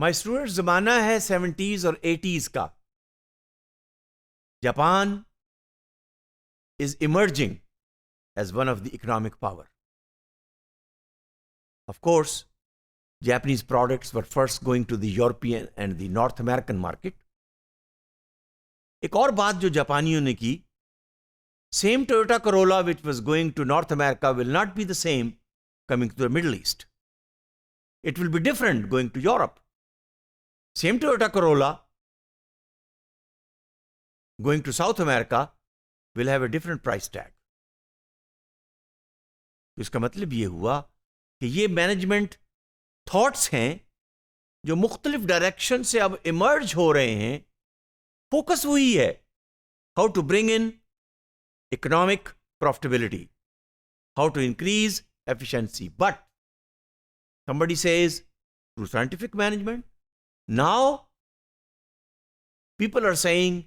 My student, जमाना है 70s और 80s का. Japan is emerging as one of the economic power. Of course, Japanese products were first going to the European and the North American market. एक और बात जो जापानियों ने की, same Toyota Corolla which was going to North America will not be the same coming to the Middle East. It will be different going to Europe. Same Toyota Corolla going to South America will have a different price tag. तो इसका मतलब ये हुआ कि ये management thoughts हैं जो मुख्तलिफ डायरेक्शन से अब इमर्ज हो रहे हैं. फोकस वही है, how to bring in economic profitability, how to increase efficiency. But somebody says through scientific management, now people are saying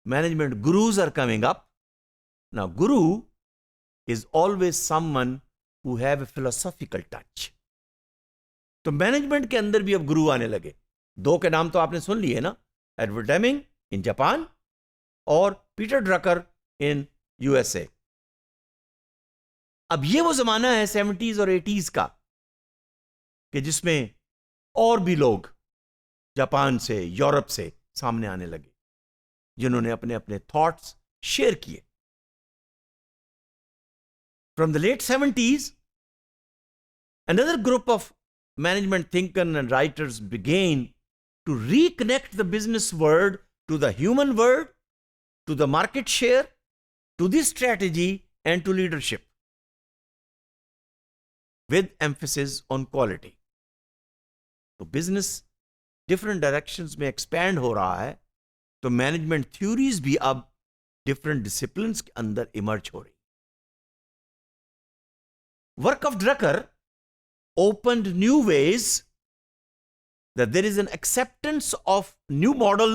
management gurus are coming up. Now guru is always someone who have a philosophical touch. तो management के अंदर भी अब गुरु आने लगे. दो के नाम तो आपने सुन लिए ना, एडवर्ड डेमिंग इन जापान और पीटर ड्रकर इन यूएसए. अब ये वो जमाना है 70s और 80s का कि जिसमें और भी लोग जापान से, यूरोप से सामने आने लगे जिन्होंने अपने अपने थॉट्स शेयर किए. From the late 70s, another group of management thinkers and writers began to reconnect the business world to the human world, to the market share, to the strategy, and to leadership, with emphasis on quality. तो business different directions में expand हो रहा है, तो management theories भी अब different disciplines के अंदर इमर्ज हो रही. Work of Drucker opened new ways that there is an acceptance of new model,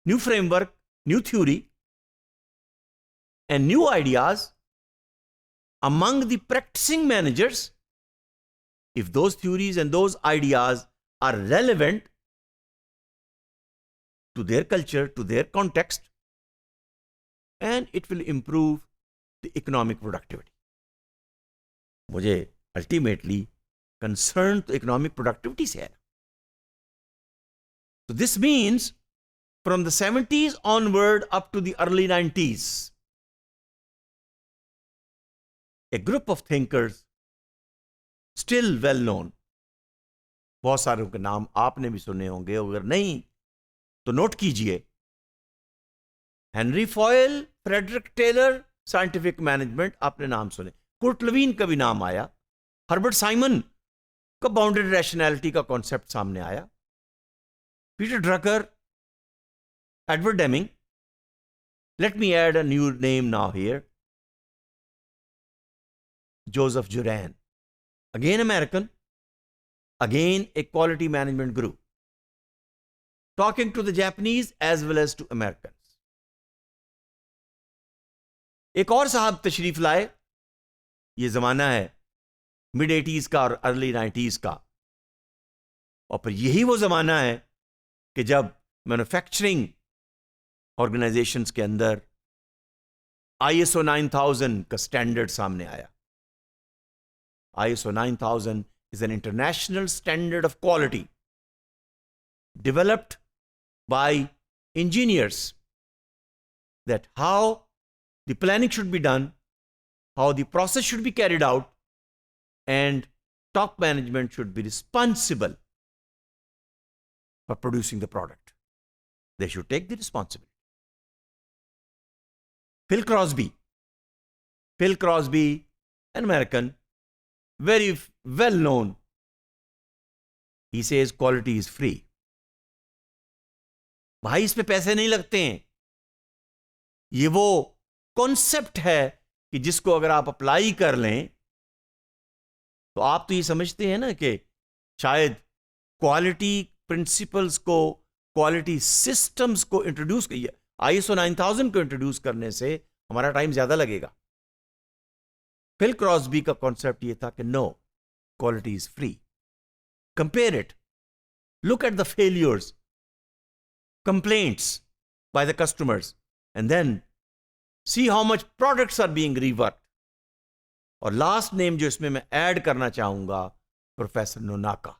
new framework, new theory, and new ideas among the practicing managers if those theories and those ideas are relevant to their culture, to their context, and it will improve the economic productivity. मुझे ultimately concern to economic productivity से है. So this means from the 70s onward up to the early 90s, a group of thinkers still well known, बहुत सारों के नाम आपने भी सुने होंगे, अगर नहीं तो नोट कीजिए. Henri Fayol, Frederick Taylor, scientific management आपने नाम सुने. कुर्ट लेविन का भी नाम आया. हर्बर्ट साइमन का बाउंडेड रैशनैलिटी का कॉन्सेप्ट सामने आया. Peter Drucker, Edward Deming. Let me add a new name now here, Joseph Juran, again American, again a quality management guru, talking to the Japanese as well as to Americans. एक और साहब तशरीफ लाए. ये जमाना है मिड 80s का और अर्ली 90s का, और फिर यही वो जमाना है कि जब मैन्युफैक्चरिंग ऑर्गेनाइजेशंस के अंदर ISO 9000 का स्टैंडर्ड सामने आया. ISO 9000 is an international standard of quality developed by engineers, that how the planning should be done, how the process should be carried out, and top management should be responsible for producing the product. They should take the responsibility. Phil Crosby, an American, very well known, he says quality is free. भाई इस पे पैसे नहीं लगते हैं. ये वो concept है कि जिसको अगर आप अप्लाई कर लें तो आप तो ये समझते हैं ना कि शायद क्वालिटी प्रिंसिपल्स को, क्वालिटी सिस्टम्स को इंट्रोड्यूस किया, ISO 9000 को इंट्रोड्यूस करने से हमारा टाइम ज्यादा लगेगा. फिल क्रॉस्बी का कॉन्सेप्ट ये था कि no, quality is free. Compare it look at the failures, complaints by the customers, and then see how much products are being reworked. और लास्ट नेम जो इसमें मैं ऐड करना चाहूंगा, professor Nonaka.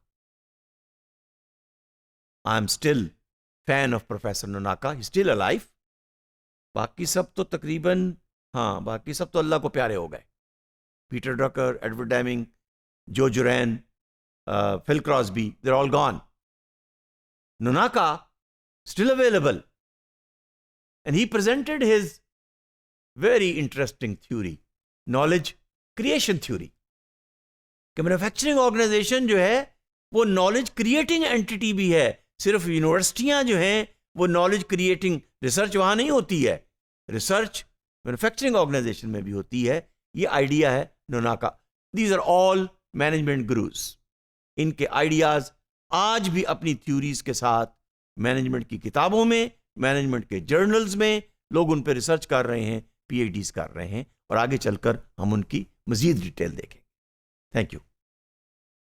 I am still fan of professor Nonaka. He still alive. बाकी सब तो तकरीबन, हाँ, बाकी सब तो अल्लाह को प्यारे हो गए. पीटर ड्रकर, एडवर्ड डेमिंग, जो Juran, Phil Crosby, they're all gone. Nonaka still available, and he presented his very interesting theory, knowledge creation theory, कि मैन्युफैक्चरिंग ऑर्गेनाइजेशन जो है वो नॉलेज क्रिएटिंग एंटिटी भी है. सिर्फ यूनिवर्सिटियां जो हैं वो नॉलेज क्रिएटिंग, रिसर्च वहां नहीं होती है, रिसर्च मैन्युफैक्चरिंग ऑर्गेनाइजेशन में भी होती है. ये आइडिया है Nonaka. These are all management gurus. इनके आइडियाज आज भी अपनी थ्योरीज के साथ मैनेजमेंट की किताबों में, मैनेजमेंट के जर्नल्स में लोग उन पर रिसर्च कर रहे हैं, पीएचडीज कर रहे हैं, और आगे चलकर हम उनकी मजीद डिटेल देखेंगे. Thank you.